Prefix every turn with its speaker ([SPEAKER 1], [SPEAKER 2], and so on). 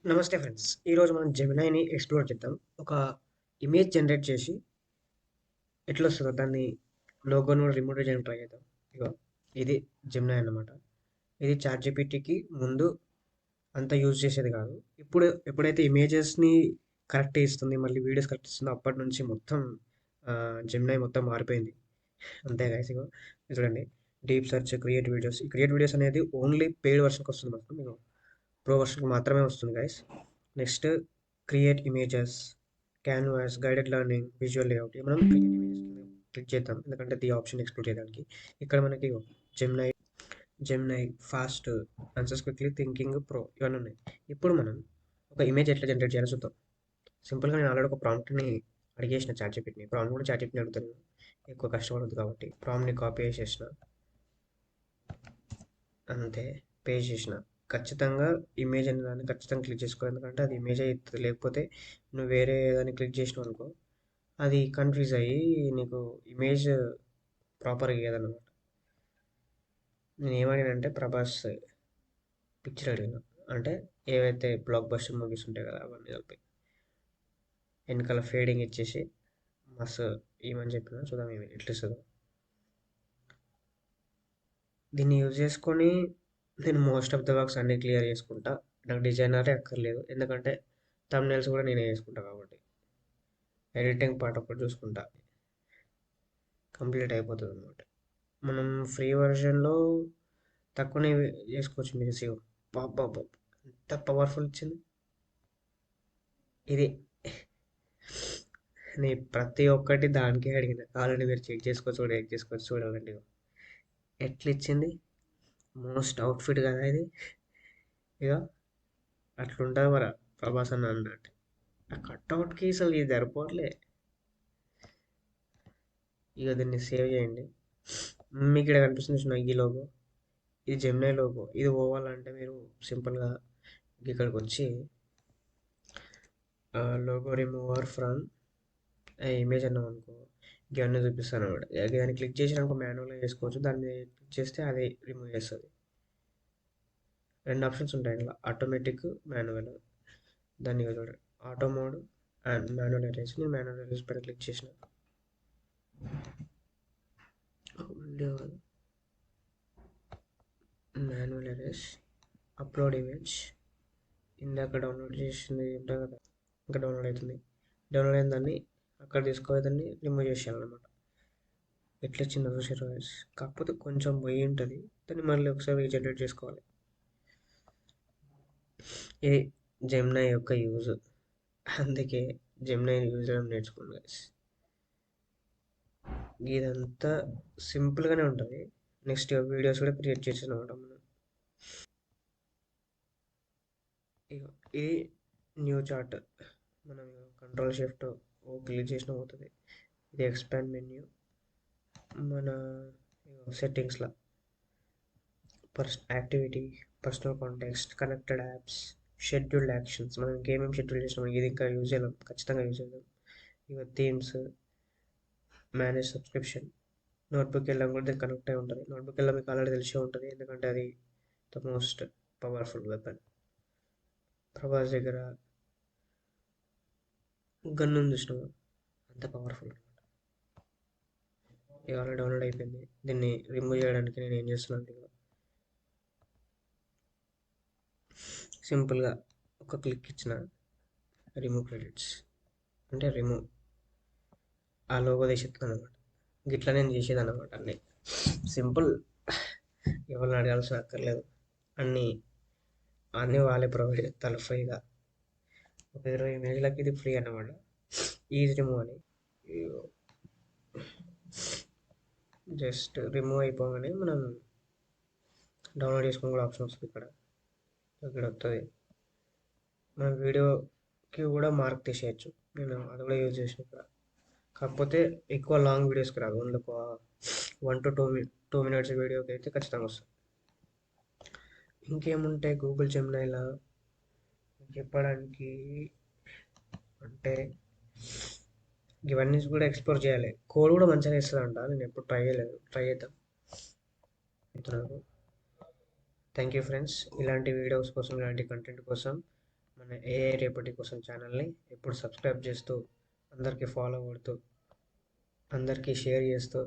[SPEAKER 1] నమస్తే ఫ్రెండ్స్. ఈరోజు మనం జెమినైని ఎక్స్‌ప్లోర్ చేద్దాం. ఒక ఇమేజ్ జనరేట్ చేసి ఎట్లొస్తదో దాన్ని లోగోని కూడా రిమూవ్ చేయడానికి ట్రై చేద్దాం. ఇగో ఇది జెమినై అన్నమాట. ఇది చాట్‌జీపీటీకి ముందు అంత యూజ్ చేసేది కాదు. ఇప్పుడు ఎప్పుడైతే ఇమేజెస్‌ని కరెక్ట్ ఇస్తుంది, మళ్ళీ వీడియోస్ కరెక్ట్ ఇస్తుందో అప్పటినుంచి మొత్తం జెమినై మొత్తం మారిపోయింది. అంతే గైస్ ఇగో ఇది చూడండి. Deep search, create videos. ఈ క్రియేట్ వీడియోస్ అనేది ఓన్లీ పెయిడ్ వర్షన్‌కి వస్తుంది మొత్తం. ఇగో ప్రో వర్షన్‌కి మాత్రమే వస్తుంది guys. Next create images, canvas, guided learning, visual layout. మనం క్రియేట్ ఇమేజెస్ కింద క్లిక్ చేద్దాం, ఎందుకంటే ఈ ఆప్షన్ ఎక్స్ప్లోర్ చేయడానికి. ఇక్కడ మనకి Gemini Gemini fast, answers quickly, thinking pro ఇవన్నీ ఉన్నాయి. ఇప్పుడు మనం ఒక ఇమేజ్ ఎట్లా జనరేట్ చేయాలో చూద్దాం. సింపుల్గా నేను ఆల్రెడీ ఒక ప్రాంప్ట్ని అడిగేసిన చాట్‌జీపీటీని. ప్రాంప్ట్ కూడా చాట్‌జీపీటీని అడుగుతాను, ఎక్కువ కష్టపడద్దు కాబట్టి. ప్రాంప్ట్ని కాపీ చేసేసిన, అంతే పేస్ట్ చేసిన. ఖచ్చితంగా ఇమేజ్ అనే దాన్ని ఖచ్చితంగా క్లిక్ చేసుకో, ఎందుకంటే అది ఇమేజ్ అవుతుంది. లేకపోతే నువ్వు వేరే దాన్ని క్లిక్ చేసినావు అనుకో, అది కన్ఫ్యూజ్ అయ్యి నీకు ఇమేజ్ ప్రాపర్గా ఇయ్యదన్నమాట. నేను ఏమడిగానంటే ప్రభాస్ పిక్చర్ అడిగిన, అంటే ఏవైతే బ్లాక్ బస్టర్ మూవీస్ ఉంటాయి కదా అవన్నీ కలిపి వెనకాల ఫేడింగ్ ఇచ్చేసి మస్తు ఏమని చెప్పిన చూద్దాం ఏమి ఎట్లా ఇస్తుందో. దీన్ని యూజ్ చేసుకొని నేను మోస్ట్ ఆఫ్ ద వర్క్స్ అన్నీ క్లియర్ చేసుకుంటా. నాకు డిజైనరే అక్కర్లేదు, ఎందుకంటే థంబ్నెయిల్స్ కూడా నేనే చేసుకుంటా కాబట్టి. ఎడిటింగ్ పార్ట్ ఒకటి చూసుకుంటా, కంప్లీట్ అయిపోతుంది అనమాట. మనం ఫ్రీ వర్షన్లో తక్కువనే చేసుకోవచ్చు. మీరు సేవ్ బాబా ఎంత పవర్ఫుల్ ఇచ్చింది ఇది. నేను ప్రతి ఒక్కటి దానికే అడిగిన, కావాలంటే మీరు చెక్ చేసుకోవచ్చు చూడాలండి. ఎట్లా ఇచ్చింది, మోస్ట్ అవుట్ఫిట్ కదా ఇది. ఇక అట్లుంటుంది మరి ప్రభాస్ అన్న అన్నట్టు. ఆ కట్అవుట్కి అసలు ఇది సరిపోవట్లే. ఇక దీన్ని సేవ్ చేయండి. మీకు ఇక్కడ కనిపిస్తుంది స్విగ్గీ లోగో, ఇది జెమినై లోగో. ఇది పోవాలంటే మీరు సింపుల్గా ఇక్కడికి వచ్చి లోగో రిమూవర్ ఫ్రమ్ ఇమేజ్ అన్నాం అనుకో, ఇవన్నీ చూపిస్తాను అనమాట. దాన్ని క్లిక్ చేసినాక మాన్యువల్గా చేసుకోవచ్చు. దాన్ని క్లిక్ చేస్తే అది రిమూవ్ చేస్తుంది. రెండు ఆప్షన్స్ ఉంటాయి ఇలా, ఆటోమేటిక్, మాన్యువల్. దాన్ని చూడండి, auto mode and manual erase. నేను మాన్యువల్ ఎరేజ్ పైన క్లిక్ చేసిన, మాన్యువల్ ఎరేజ్, అప్లోడ్ ఇమేజ్. ఇందాక డౌన్లోడ్ చేసింది ఉంటుంది కదా, ఇంకా డౌన్లోడ్ అవుతుంది. డౌన్లోడ్ అయిన దాన్ని అక్కడ తీసుకోవాలి, దాన్ని రిమూవ్ చేసేయాలన్నమాట. ఎట్లా వచ్చిందో చూసారు గైస్. కాకపోతే కొంచెం పోయి ఉంటుంది, దాన్ని మళ్ళీ ఒకసారి జనరేట్ చేసుకోవాలి. ఇది జెమినై యొక్క యూజ్. అందుకే జెమినై యూజ్ చేయడం నేర్చుకోండి గైస్. ఇదంతా సింపుల్గానే ఉంటుంది. నెక్స్ట్ వీడియోస్ కూడా క్రియేట్ చేసాను అనమాట మనం. ఇది న్యూ చార్ట్. మనం కంట్రోల్ షిఫ్ట్ క్లిక్ చేసిన పోతుంది. ఇది ఎక్స్పాండ్ మెన్యూ. మన సెట్టింగ్స్లో activity, personal contacts, connected apps, scheduled actions. మనం ఇంకేమేమి షెడ్యూల్ చేసినాం, ఇది ఇంకా యూజ్ చేయాలి, ఖచ్చితంగా యూజ్ చేద్దాం. ఇక థీమ్స్, మేనేజ్ సబ్స్క్రిప్షన్. నోట్బుక్ వెళ్ళడం కూడా దీనికి కనెక్ట్ అయి ఉంటుంది. నోట్బుక్ వెళ్ళడం మీకు ఆల్రెడీ తెలిసే ఉంటుంది, ఎందుకంటే అది the most powerful weapon. Prabhas దగ్గర గన్ ఉంది చూసినావా, అంత పవర్ఫుల్. ఇక ఆల్రెడీ డౌన్లోడ్ అయిపోయింది. దీన్ని రిమూవ్ చేయడానికి నేను ఏం చేస్తున్నాను, ఇక సింపుల్గా ఒక క్లిక్ ఇచ్చిన రిమూవ్ క్రెడిట్స్, అంటే రిమూవ్ ఆ లోగో తీసేస్తున్నాను అనమాట. గిట్లా నేను చేసేది అనమాట అన్నీ సింపుల్. ఎవరిని అడగాల్సిన అక్కర్లేదు, అన్నీ అన్నీ వాళ్ళే ప్రొవైడ్ చేస్తారు ఫ్రీగా. ఒక 20 ఇమేజ్లకి ఇది ఫ్రీ అన్నమాట. ఈజీ రిమూవ్ అని. జస్ట్ రిమూవ్ అయిపోగానే మనం డౌన్లోడ్ చేసుకుని కూడా ఆప్షన్ వస్తుంది ఇక్కడ. ఇక్కడ వస్తుంది. మన వీడియోకి కూడా మార్క్ తీసేయచ్చు. నేను అది కూడా యూజ్ చేసిన ఇక్కడ. కాకపోతే ఎక్కువ లాంగ్ వీడియోస్కి రాదు, ఓన్లీ ఒక 1 to 2 minutes వీడియోకి అయితే ఖచ్చితంగా వస్తుంది. ఇంకేముంటాయి గూగుల్ జెమినైలా చెప్పడానికి అంటే, ఇవన్నీ కూడా ఎక్స్ప్లోర్ చేయాలి. కోడ్ కూడా మంచిగా ఇస్తుందంట, నేను ఎప్పుడు ట్రై చేయలేదు, ట్రై చేద్దాం. Thank you friends. ఇలాంటి వీడియోస్ కోసం, ఇలాంటి కంటెంట్ కోసం మన ఏఐ రేపటి కోసం ఛానల్ని ఎప్పుడు సబ్స్క్రైబ్ చేస్తూ అందరికీ ఫాలో కొడుతూ అందరికీ షేర్ చేస్తూ